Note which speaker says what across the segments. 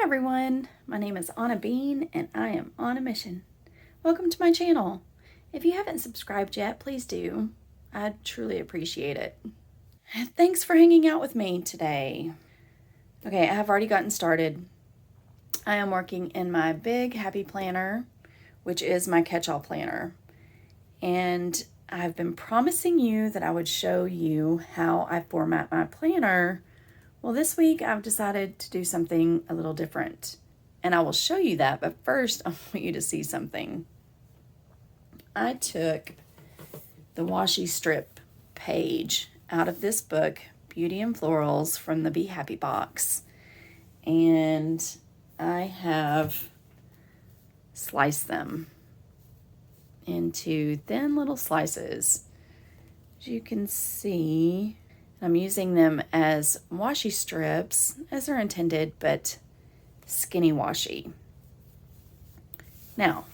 Speaker 1: everyone, my name is Anna Bean and I am on a mission. Welcome to my channel. If you haven't subscribed yet, please do. I'd truly appreciate it. Thanks for hanging out with me today. Okay, I have already gotten started. I am working in my big happy planner, which is my catch-all planner. And I've been promising you that I would show you how I format my planner. Well, this week I've decided to do something a little different, and I will show you that, but first I want you to see something. I took the washi strip page out of this book, Beauty In Florals, from the Be Happy box, and I have sliced them into thin little slices. As you can see, I'm using them as washi strips, as they're intended, but skinny washi. Now,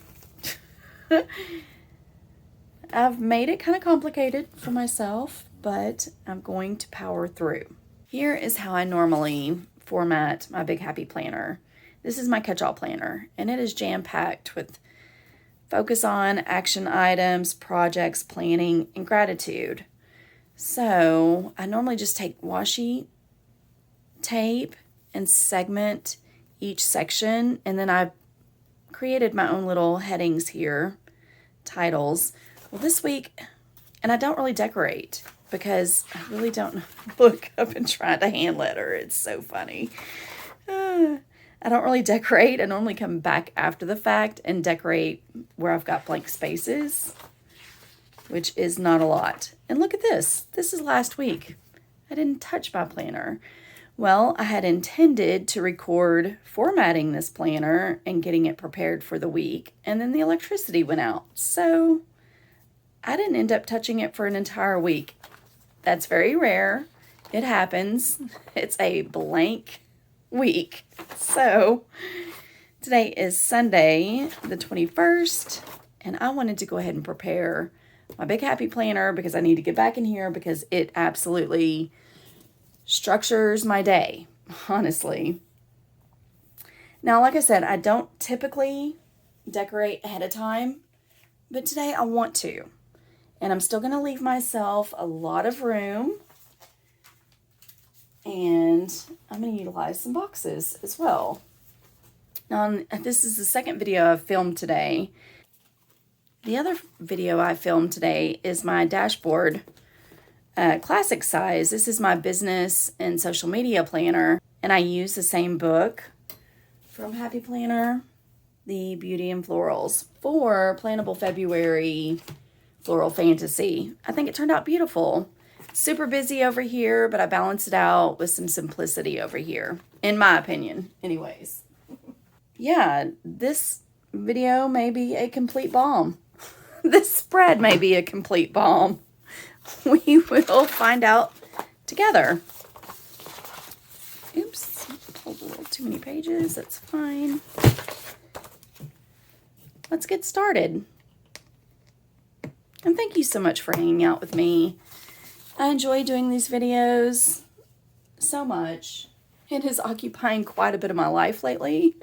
Speaker 1: I've made it kind of complicated for myself, but I'm going to power through. Here is how I normally format my Big Happy Planner. This is my catch-all planner, and it is jam-packed with focus on, action items, projects, planning, and gratitude. So I normally just take washi tape and segment each section, and then I've created my own little headings here, titles. Well, this week, and I don't really decorate because I really don't look up and try to hand letter. It's so funny. I don't really decorate. I normally come back after the fact and decorate where I've got blank spaces, which is not a lot. And look at this. This is last week. I didn't touch my planner. Well, I had intended to record formatting this planner and getting it prepared for the week, and then the electricity went out. So I didn't end up touching it for an entire week. That's very rare. It happens. It's a blank week. So today is Sunday, the 21st, and I wanted to go ahead and prepare my Big Happy Planner because I need to get back in here because it absolutely structures my day, honestly. Now, like I said, I don't typically decorate ahead of time, but today I want to. And I'm still going to leave myself a lot of room. And I'm going to utilize some boxes as well. Now, this is the second video I've filmed today. The other video I filmed today is my dashboard, classic size. This is my business and social media planner, and I use the same book from Happy Planner, the Beauty In Florals, for Plannable February Floral Fantasy. I think it turned out beautiful. Super busy over here, but I balanced it out with some simplicity over here, in my opinion, anyways. Yeah, this video may be a complete bomb. This spread may be a complete bomb. We will find out together. Oops, pulled a little too many pages. That's fine. Let's get started. And thank you so much for hanging out with me. I enjoy doing these videos so much. It is occupying quite a bit of my life lately.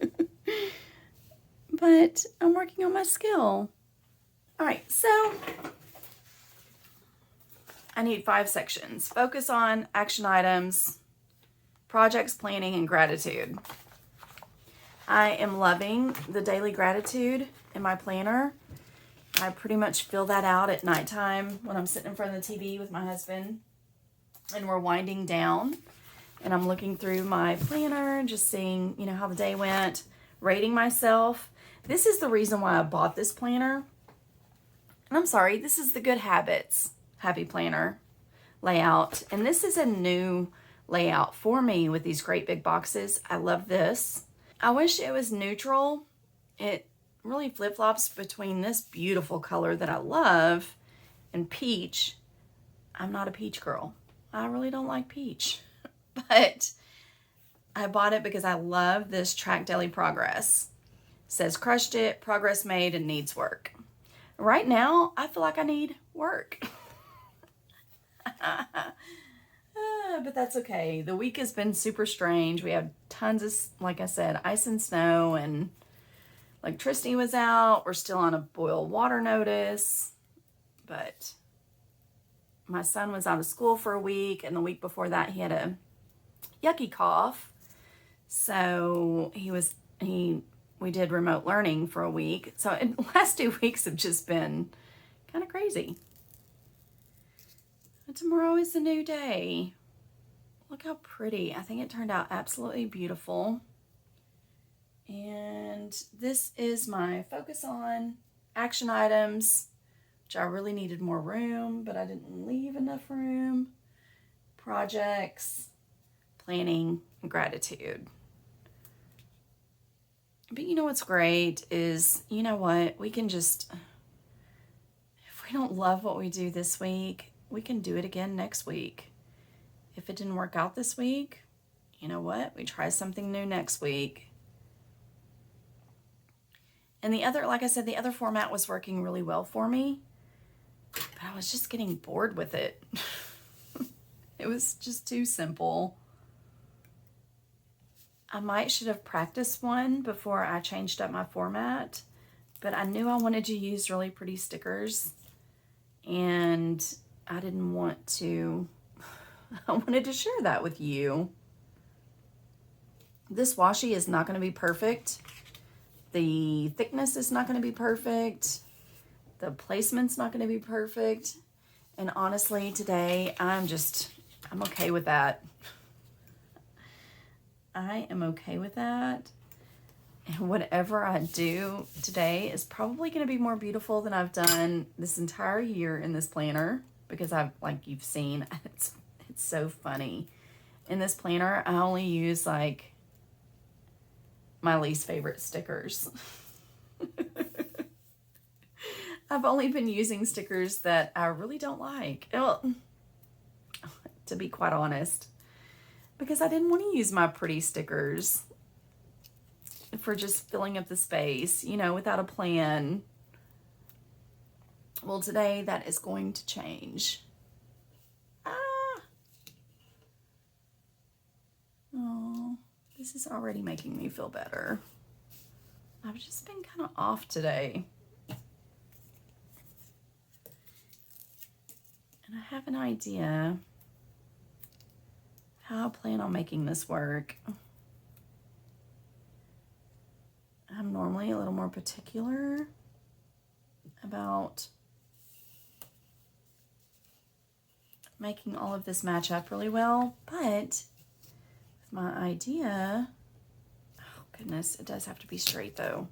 Speaker 1: But I'm working on my skill. All right, so I need 5 sections. Focus on, action items, projects, planning, and gratitude. I am loving the daily gratitude in my planner. I pretty much fill that out at nighttime when I'm sitting in front of the TV with my husband and we're winding down. And I'm looking through my planner, just seeing, you know, how the day went, rating myself. This is the reason why I bought this planner. And I'm sorry, this is the Good Habits Happy Planner layout. And this is a new layout for me with these great big boxes. I love this. I wish it was neutral. It really flip-flops between this beautiful color that I love and peach. I'm not a peach girl. I really don't like peach. But I bought it because I love this Track Daily Progress. It says crushed it, progress made, and needs work. Right now, I feel like I need work. But that's okay. The week has been super strange. We had tons of, like I said, ice and snow, and electricity was out. We're still on a boil water notice, but my son was out of school for a week, and the week before that he had a yucky cough. So we did remote learning for a week. So the last 2 weeks have just been kind of crazy. But tomorrow is a new day. Look how pretty. I think it turned out absolutely beautiful. And this is my focus on action items, which I really needed more room, but I didn't leave enough room. Projects, planning, and gratitude. But you know what's great is, you know what, we can just, if we don't love what we do this week, we can do it again next week. If it didn't work out this week, you know what, we try something new next week. And the other, like I said, the other format was working really well for me, but I was just getting bored with it. It was just too simple. I might should have practiced one before I changed up my format, but I knew I wanted to use really pretty stickers, and I didn't want to, I wanted to share that with you. This washi is not going to be perfect. The thickness is not going to be perfect. The placement's not going to be perfect. And honestly, today, I'm okay with that. I am okay with that. And whatever I do today is probably going to be more beautiful than I've done this entire year in this planner, because like you've seen, it's so funny. In this planner, I only use like my least favorite stickers. I've only been using stickers that I really don't like. Well, to be quite honest, because I didn't want to use my pretty stickers for just filling up the space, you know, without a plan. Well, today that is going to change. Oh, this is already making me feel better. I've just been kind of off today. And I have an idea how I plan on making this work. I'm normally a little more particular about making all of this match up really well, but with my idea, oh goodness, it does have to be straight though.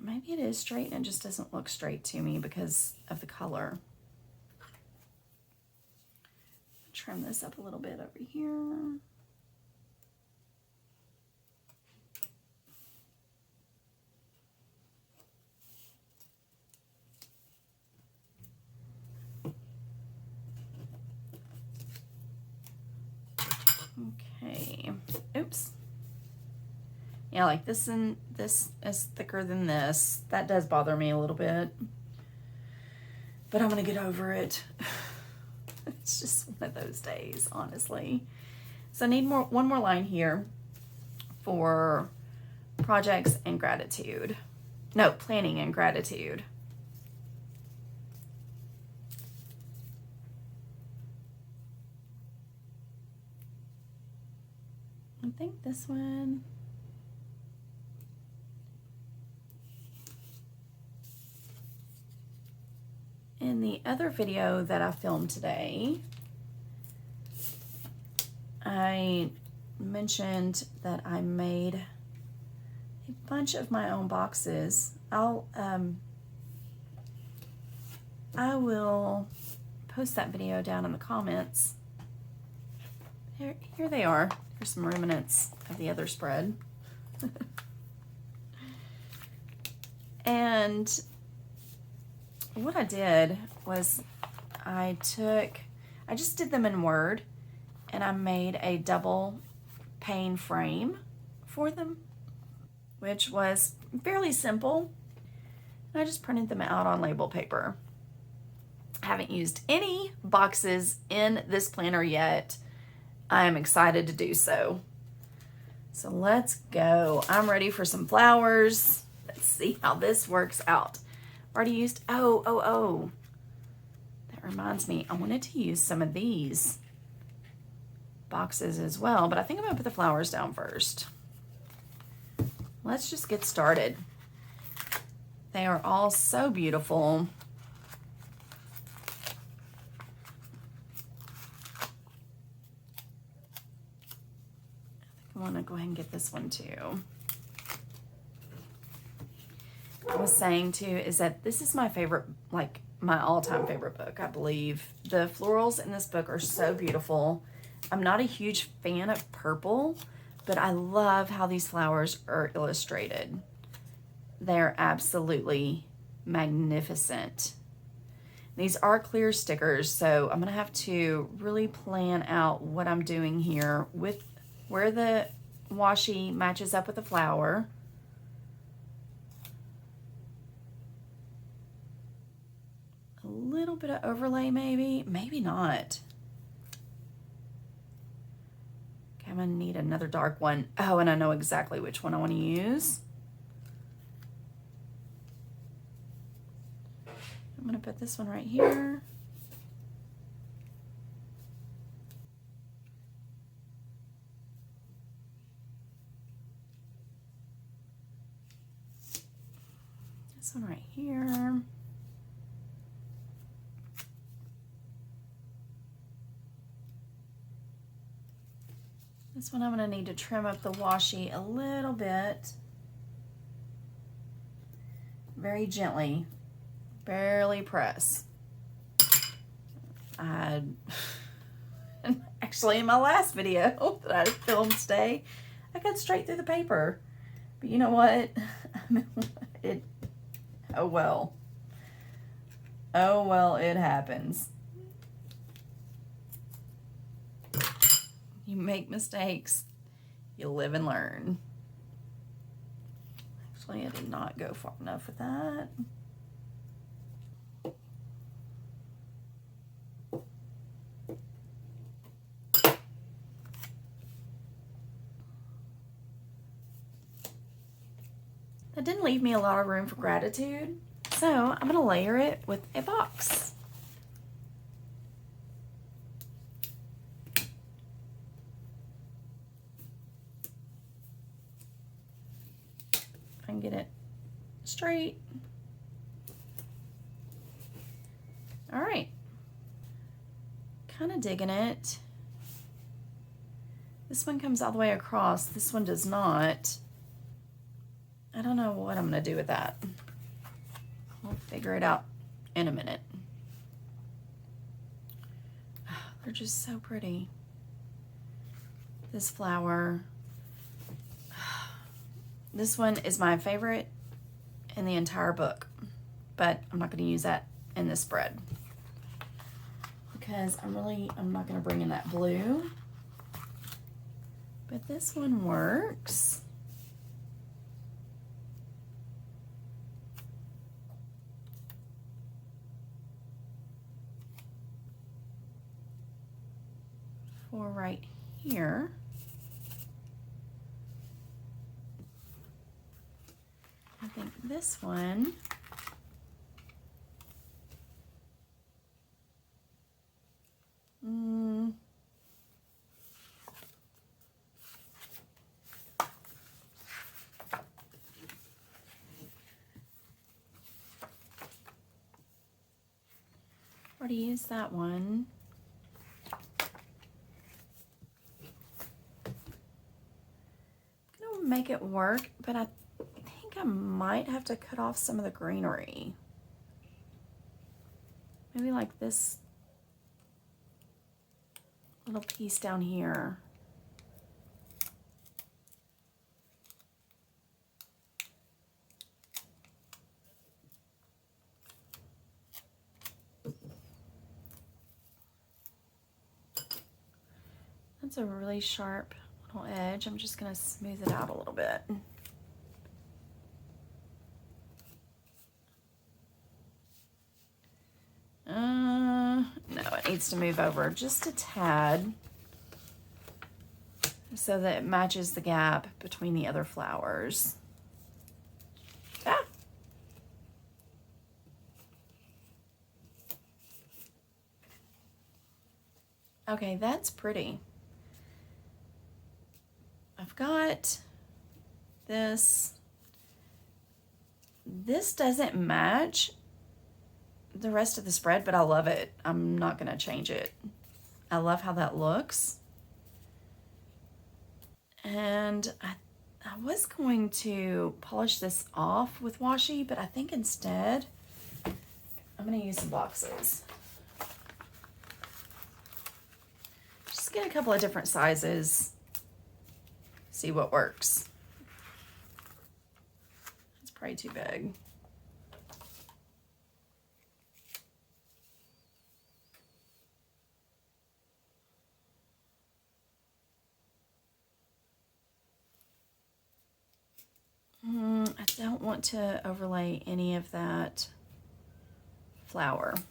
Speaker 1: Maybe it is straight and it just doesn't look straight to me because of the color. Trim this up a little bit over here. Okay, oops. Yeah, like this, and this is thicker than this. That does bother me a little bit, but I'm gonna get over it. It's just one of those days, honestly. So I need one more line here for projects and gratitude. No, planning and gratitude. I think this one. In the other video that I filmed today, I mentioned that I made a bunch of my own boxes. I will post that video down in the comments. Here they are. Here's some remnants of the other spread. And what I did was I just did them in Word, and I made a double pane frame for them, which was fairly simple. And I just printed them out on label paper. I haven't used any boxes in this planner yet. I am excited to do so. So let's go. I'm ready for some flowers. Let's see how this works out. Already used, oh. That reminds me, I wanted to use some of these boxes as well, but I think I'm gonna put the flowers down first. Let's just get started. They are all so beautiful. I want to go ahead and get this one too. I was saying too is that this is my favorite, like my all-time favorite book, I believe. The florals in this book are so beautiful. I'm not a huge fan of purple, but I love how these flowers are illustrated. They're absolutely magnificent. These are clear stickers, so I'm gonna have to really plan out what I'm doing here with where the washi matches up with the flower. A little bit of overlay maybe not. Okay, I'm gonna need another dark one. Oh, and I know exactly which one I wanna use. I'm gonna put this one right here. This one right here. This one I'm going to need to trim up the washi a little bit. Very gently. Barely press. Actually, in my last video that I filmed today, I cut straight through the paper. But you know what? Oh well. Oh well, it happens. You make mistakes, you live and learn. Actually, I did not go far enough with that. That didn't leave me a lot of room for gratitude, so I'm gonna layer it with a box. I can get it straight. All right, kind of digging it. This one comes all the way across, this one does not. I don't know what I'm gonna do with that. We'll figure it out in a minute. They're just so pretty. This flower. This one is my favorite in the entire book, but I'm not gonna use that in this spread because I'm not gonna bring in that blue, but this one works. For right here. I think this one already used that one. I'm gonna make it work, but I think I might have to cut off some of the greenery. Maybe like this little piece down here. That's a really sharp little edge. I'm just gonna smooth it out a little bit. needs to move over just a tad so that it matches the gap between the other flowers. Ah. Okay, that's pretty. I've got this. This doesn't match the rest of the spread, but I love it. I'm not gonna change it. I love how that looks. And I was going to polish this off with washi, but I think instead I'm gonna use some boxes. Just get a couple of different sizes, see what works. It's probably too big. I don't want to overlay any of that flower. So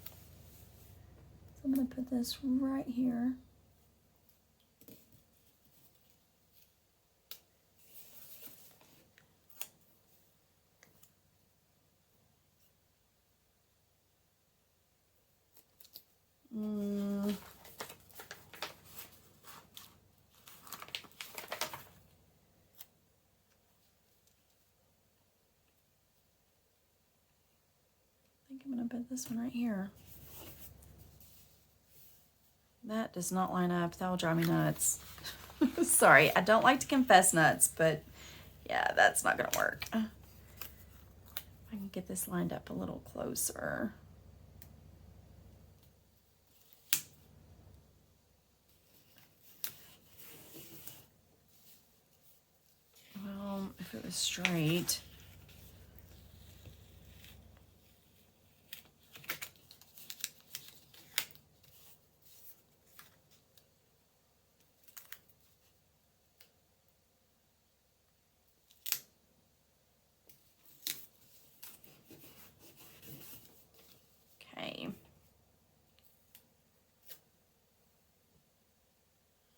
Speaker 1: I'm going to put this right here. I'm going to put this one right here. That does not line up. That will drive me nuts. Sorry, I don't like to confess nuts, but yeah, that's not going to work. I can get this lined up a little closer. Well, if it was straight.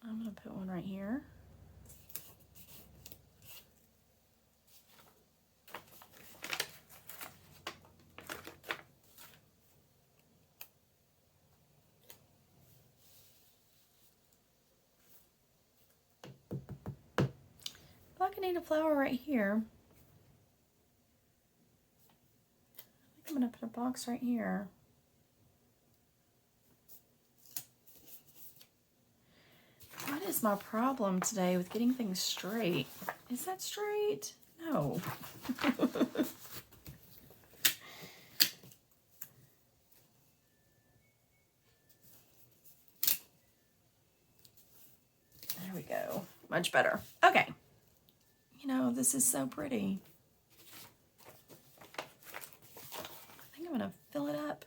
Speaker 1: I'm going to put one right here. I can need a flower right here. I think I'm going to put a box right here. What is my problem today with getting things straight? Is that straight? No. There we go. Much better. Okay. You know, this is so pretty. I think I'm going to fill it up.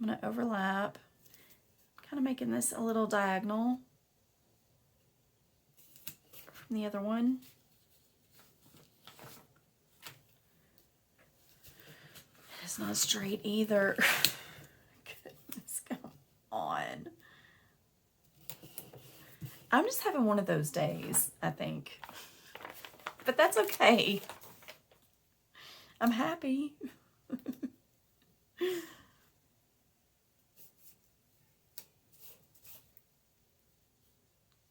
Speaker 1: I'm going to overlap, kind of making this a little diagonal from the other one. It's not straight either. Goodness, come on. I'm just having one of those days, I think. But that's okay. I'm happy.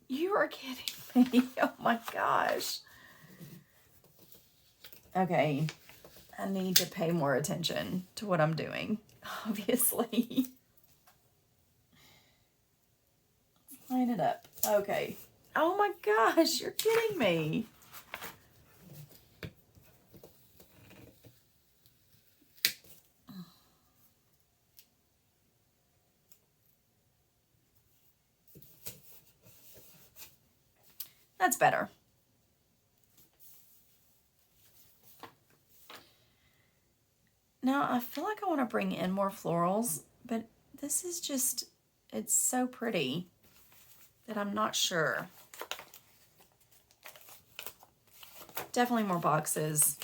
Speaker 1: You are kidding me. Oh my gosh. Okay. I need to pay more attention to what I'm doing, obviously. Line it up. Okay. Oh my gosh, you're kidding me. That's better. Now, I feel like I want to bring in more florals, but this is just, it's so pretty that I'm not sure. Definitely more boxes.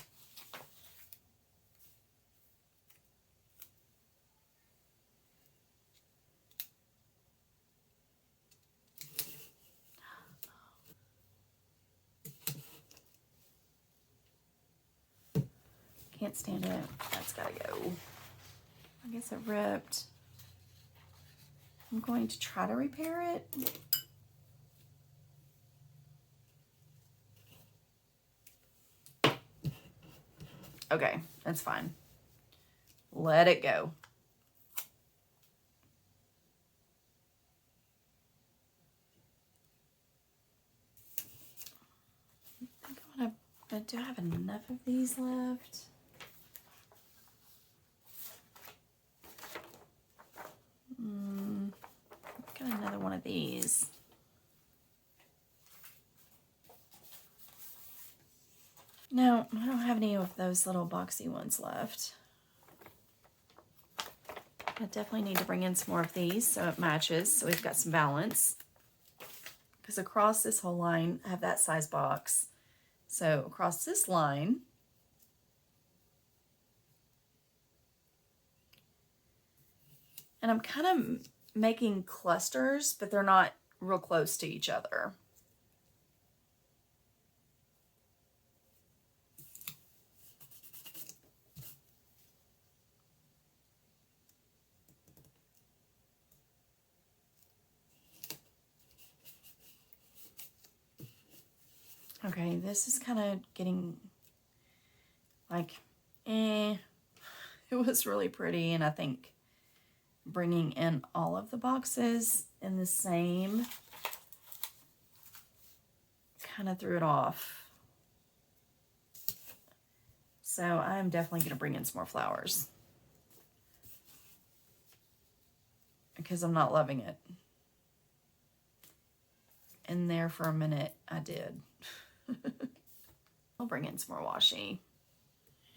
Speaker 1: Can't stand it. That's gotta go. I guess it ripped. I'm going to try to repair it. Okay, that's fine. Let it go. I think I want to, do I have enough of these left? Got another one of these. No, I don't have any of those little boxy ones left. I definitely need to bring in some more of these so it matches, so we've got some balance. Because across this whole line, I have that size box. So across this line, and I'm kind of making clusters, but they're not real close to each other. Okay, this is kind of getting like, it was really pretty, and I think bringing in all of the boxes in the same kind of threw it off. So I'm definitely going to bring in some more flowers because I'm not loving it. In there for a minute, I did. I'll bring in some more washi.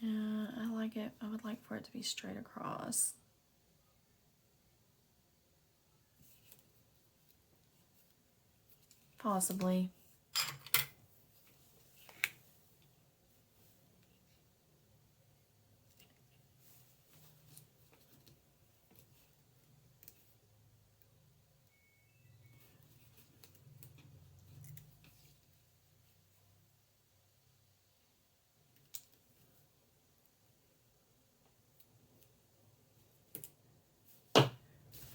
Speaker 1: Yeah, I like it. I would like for it to be straight across. Possibly.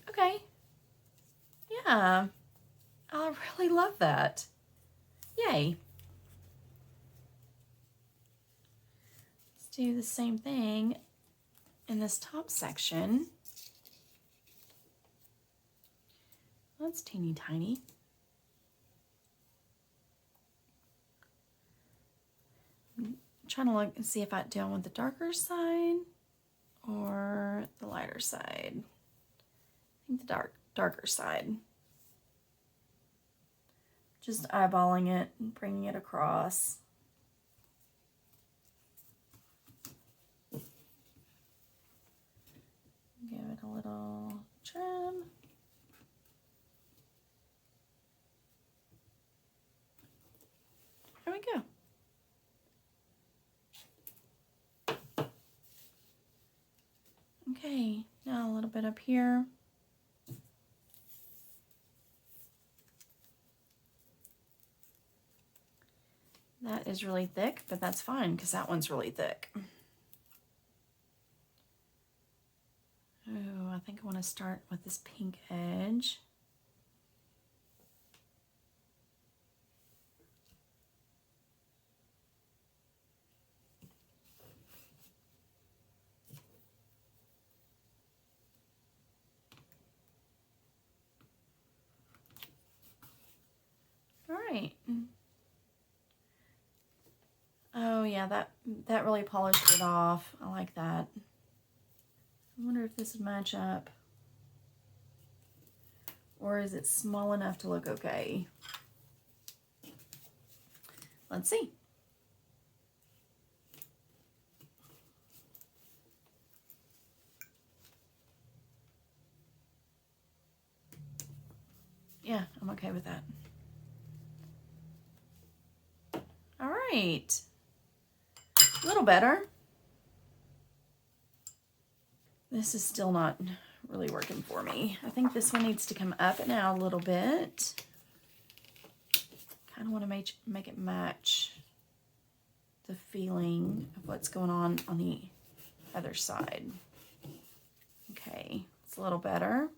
Speaker 1: Okay. Yeah. I really love that. Yay. Let's do the same thing in this top section. That's teeny tiny. I'm trying to look and see if I want the darker side or the lighter side. I think the darker side. Just eyeballing it and bringing it across. Give it a little trim. There we go. Okay, now a little bit up here. That is really thick, but that's fine because that one's really thick. Oh, I think I want to start with this pink edge. All right. Oh yeah, that really polished it off. I like that. I wonder if this would match up. Or is it small enough to look okay? Let's see. Yeah, I'm okay with that. All right. A little better. This is still not really working for me. I think this one needs to come up and out a little bit. Kind of want to make it match the feeling of what's going on the other side. Okay, it's a little better.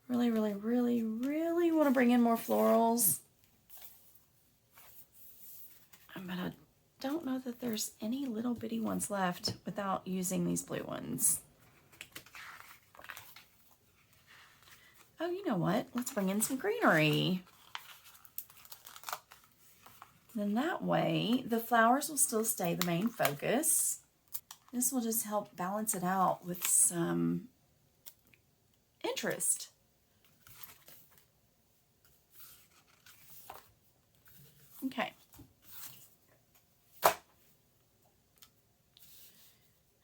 Speaker 1: Really, really, really, really want to bring in more florals. But I don't know that there's any little bitty ones left without using these blue ones. Oh, you know what? Let's bring in some greenery. Then that way, the flowers will still stay the main focus. This will just help balance it out with some interest. Okay.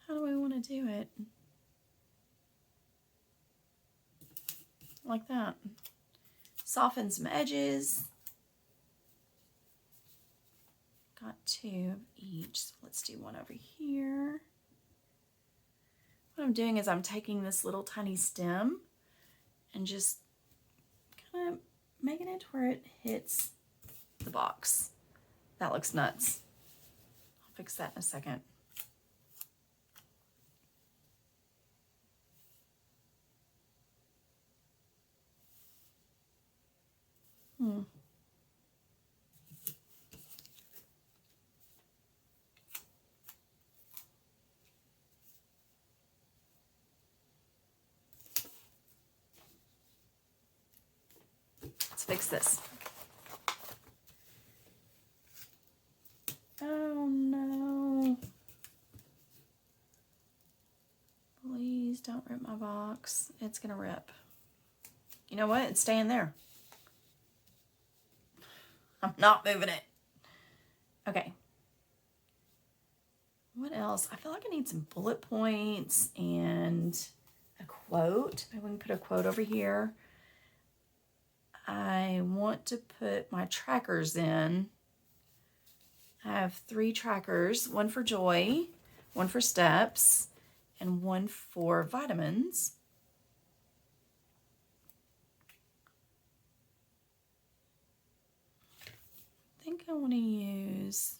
Speaker 1: How do I want to do it? Like that. Soften some edges. Got 2 of each, so let's do one over here. What I'm doing is I'm taking this little tiny stem and just kind of making it to where it hits the box. That looks nuts. I'll fix that in a second. Let's fix this. Oh no. Please don't rip my box. It's gonna rip. You know what? It's staying there. I'm not moving it. Okay. What else? I feel like I need some bullet points and a quote. Maybe we can put a quote over here. I want to put my trackers in. I have 3 trackers, one for joy, one for steps, and one for vitamins. I think I want to use,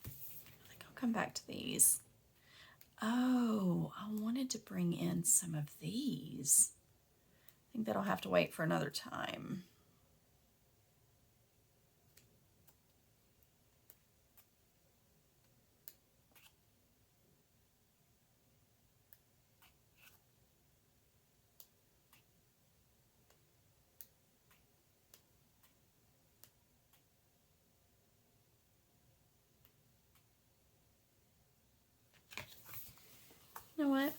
Speaker 1: I think I'll come back to these. Oh, I wanted to bring in some of these. I think that'll have to wait for another time. You know what?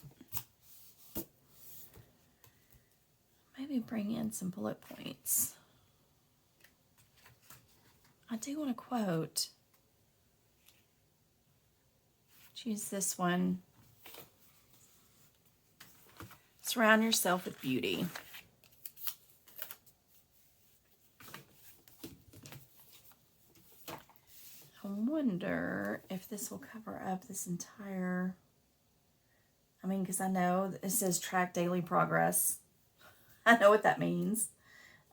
Speaker 1: Maybe bring in some bullet points. I do want a quote. Choose this one. Surround yourself with beauty. I wonder if this will cover up this entire, I mean, because I know it says track daily progress. I know what that means.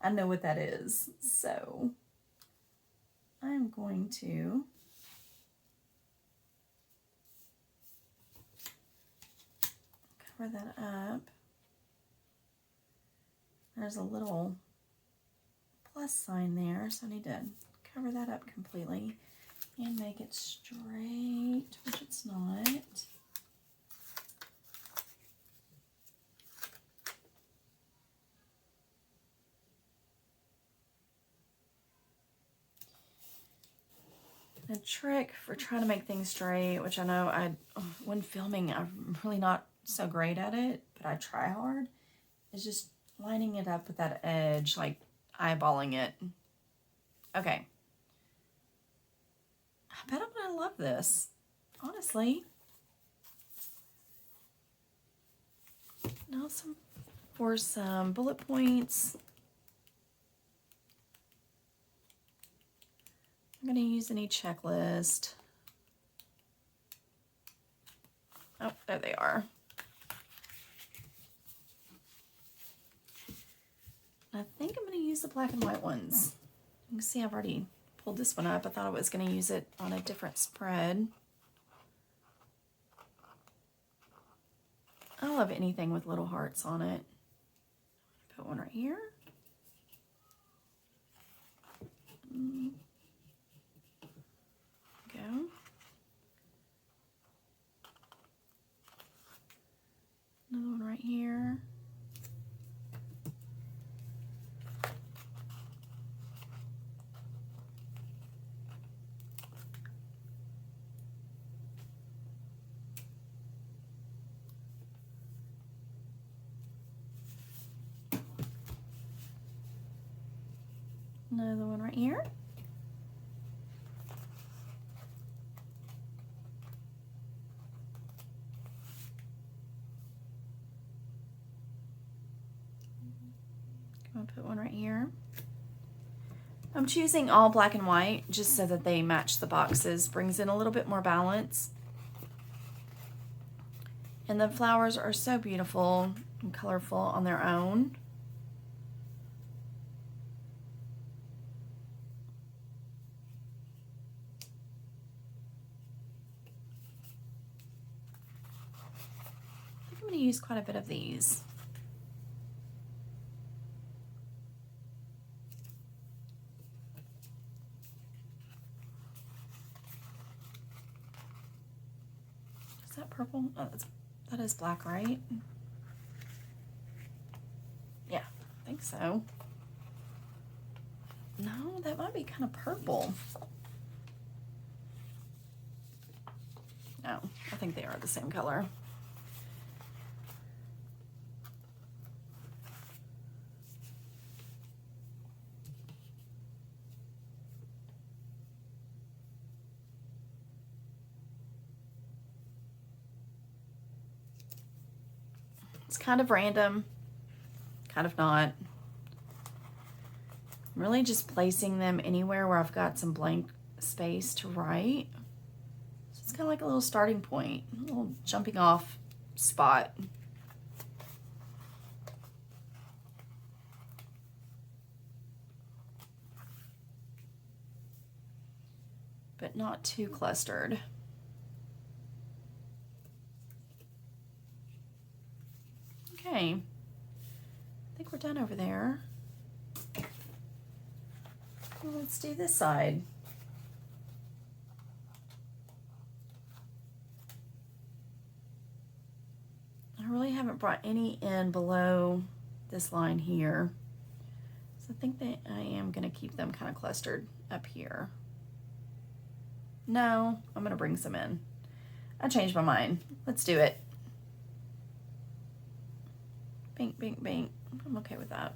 Speaker 1: I know what that is. So I'm going to cover that up. There's a little plus sign there, so I need to cover that up completely and make it straight, which it's not. A trick for trying to make things straight, which I know when filming, I'm really not so great at it, but I try hard, is just lining it up with that edge, like eyeballing it. Okay. I bet I'm gonna love this, honestly. Now for some bullet points. I'm going to use any checklist. Oh, there they are. I think I'm going to use the black and white ones. You can see I've already pulled this one up. I thought I was going to use it on a different spread. I love anything with little hearts on it. Put one right here. Go. Another one right here. Another one right here. I'll put one right here. I'm choosing all black and white just so that they match the boxes, brings in a little bit more balance. And the flowers are so beautiful and colorful on their own. I think I'm going to use quite a bit of these. Is that purple? Oh, that is black, right? Yeah, I think so. No, that might be kind of purple. No, I think they are the same color. It's kind of random, kind of not. I'm really just placing them anywhere where I've got some blank space to write. So it's kind of like a little starting point, a little jumping off spot. But not too clustered. Okay, I think we're done over there. Well, let's do this side. I really haven't brought any in below this line here. So I think that I am going to keep them kind of clustered up here. No, I'm going to bring some in. I changed my mind. Let's do it. Bink, bink, bink. I'm okay with that.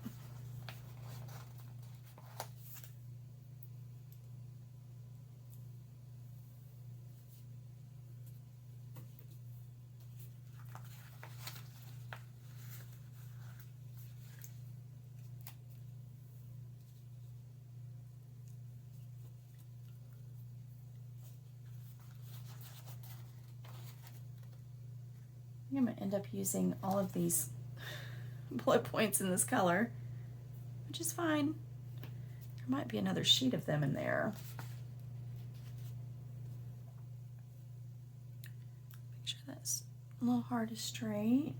Speaker 1: I'm going to end up using all of these bullet points in this color, which is fine. There might be another sheet of them in there. Make sure that's little heart is straight.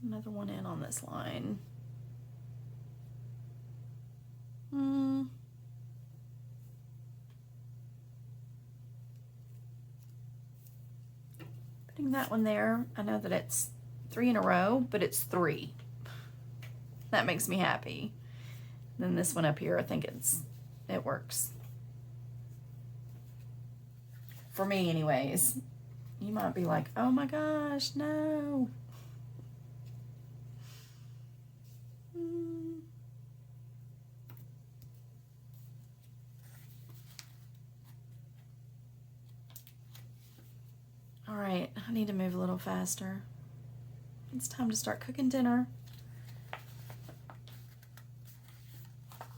Speaker 1: Another one in on this line. Putting that one there. I know that it's 3 in a row, but it's 3. That makes me happy. Then this one up here, I think it works. For me anyways. You might be like, oh my gosh, no. All right, I need to move a little faster. It's time to start cooking dinner.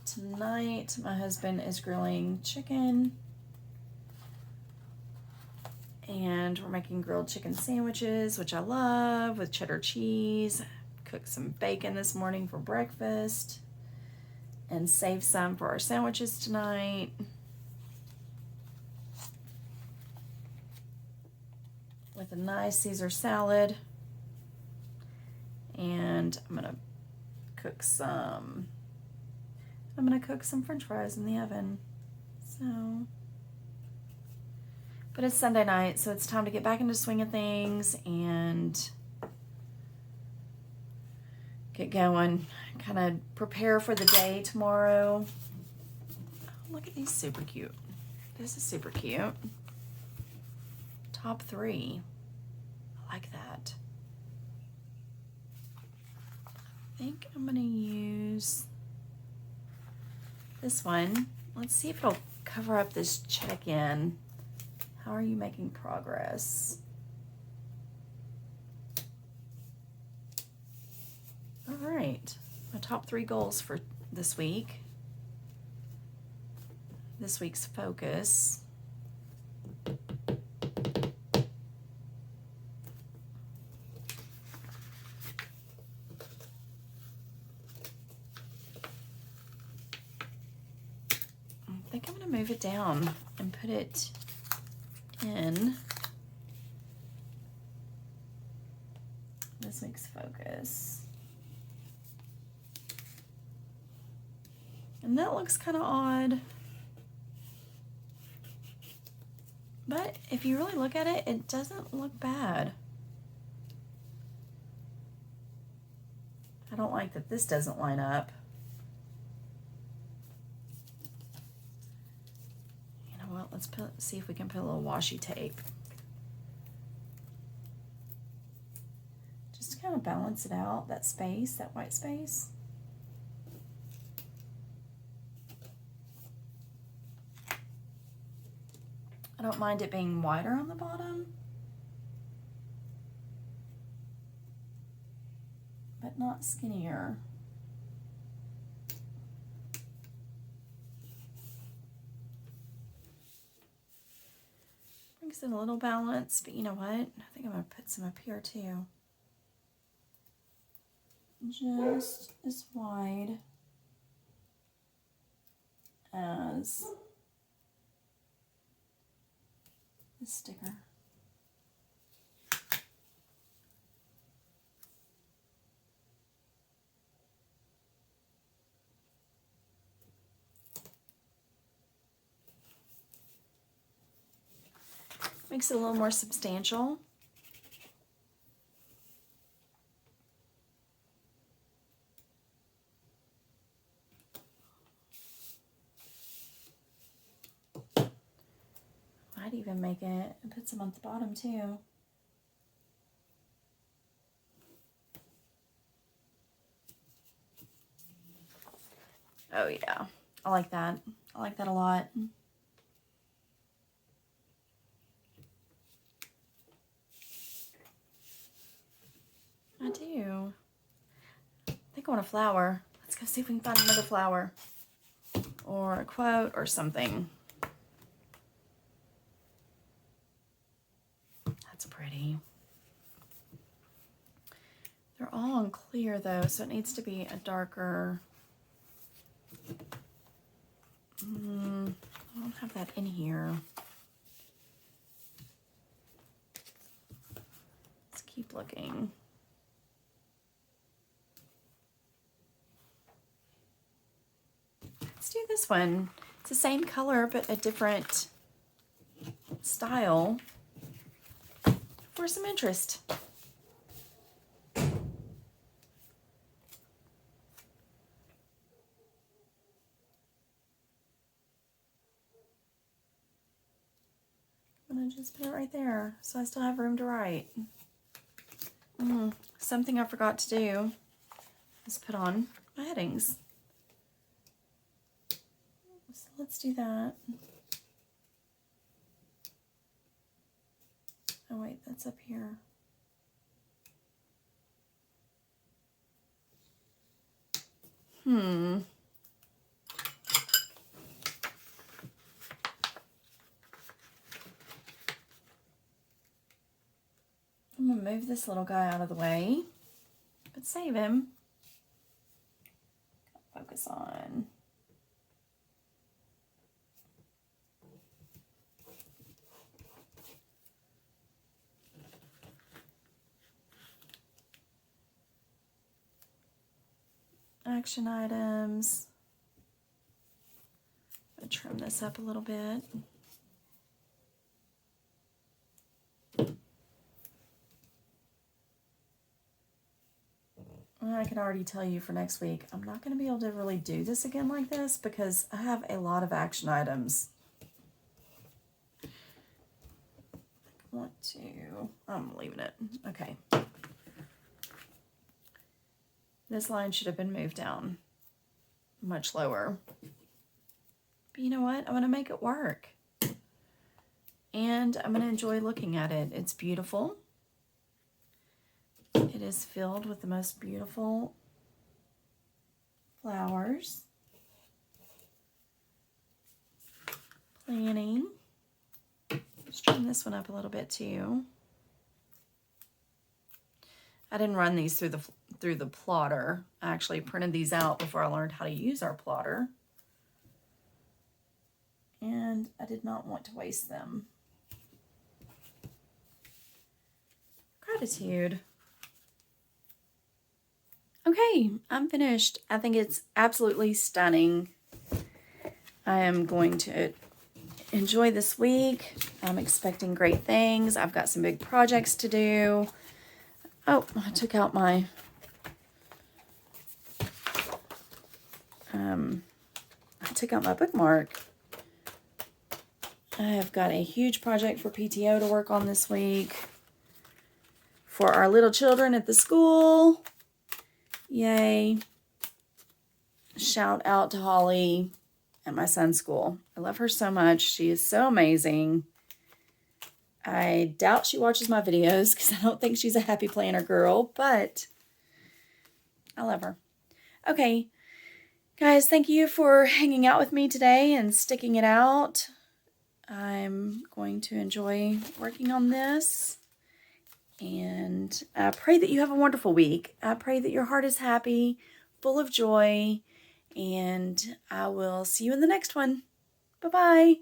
Speaker 1: Tonight, my husband is grilling chicken And we're making grilled chicken sandwiches, which I love, with cheddar cheese. Cooked some bacon this morning for breakfast and saved some for our sandwiches tonight. With a nice Caesar salad. And I'm gonna cook some French fries in the oven. So, but it's Sunday night, so it's time to get back into the swing of things and get going. Kind of prepare for the day tomorrow. Oh, look at these, super cute. This is super cute. Top 3. I like that. I think I'm gonna use this one. Let's see if it'll cover up this check-in. How are you making progress? All right, my top 3 goals for this week. This week's focus. I think I'm going to move it down and put it in this week's focus. And that looks kind of odd. But if you really look at it, it doesn't look bad. I don't like that this doesn't line up. Well, let's see if we can put a little washi tape. Just to kind of balance it out, that space, that white space. I don't mind it being wider on the bottom, but not skinnier. Brings in a little balance, but you know what? I think I'm going to put some up here too. Just as wide as this sticker. Makes it a little more substantial. I'd even make it and put some on the bottom too. Oh yeah, I like that. I like that a lot. I do. I think I want a flower. Let's go see if we can find another flower or a quote or something. That's pretty. They're all on clear though, so it needs to be a darker. I don't have that in here. Let's keep looking. Let's do this one. It's the same color, but a different style for some interest. I'm gonna just put it right there so I still have room to write. Something I forgot to do is put on my headings. So let's do that. Oh wait, that's up here. going to move this little guy out of the way, but save him. Focus on action items. I'm going to trim this up a little bit. I can already tell you for next week, I'm not going to be able to really do this again like this because I have a lot of action items. I'm leaving it. Okay. This line should have been moved down much lower. But you know what? I'm going to make it work. And I'm going to enjoy looking at it. It's beautiful. It is filled with the most beautiful flowers. Planning. Let's trim this one up a little bit too. I didn't run these through the plotter. I actually printed these out before I learned how to use our plotter. And I did not want to waste them. Gratitude. Okay, I'm finished. I think it's absolutely stunning. I am going to enjoy this week. I'm expecting great things. I've got some big projects to do. Oh, I took out my bookmark. I have got a huge project for PTO to work on this week for our little children at the school. Yay. Shout out to Holly at my son's school. I love her so much. She is so amazing. I doubt she watches my videos because I don't think she's a happy planner girl, but I love her. Okay, guys, thank you for hanging out with me today and sticking it out. I'm going to enjoy working on this. And I pray that you have a wonderful week. I pray that your heart is happy, full of joy, and I will see you in the next one. Bye-bye.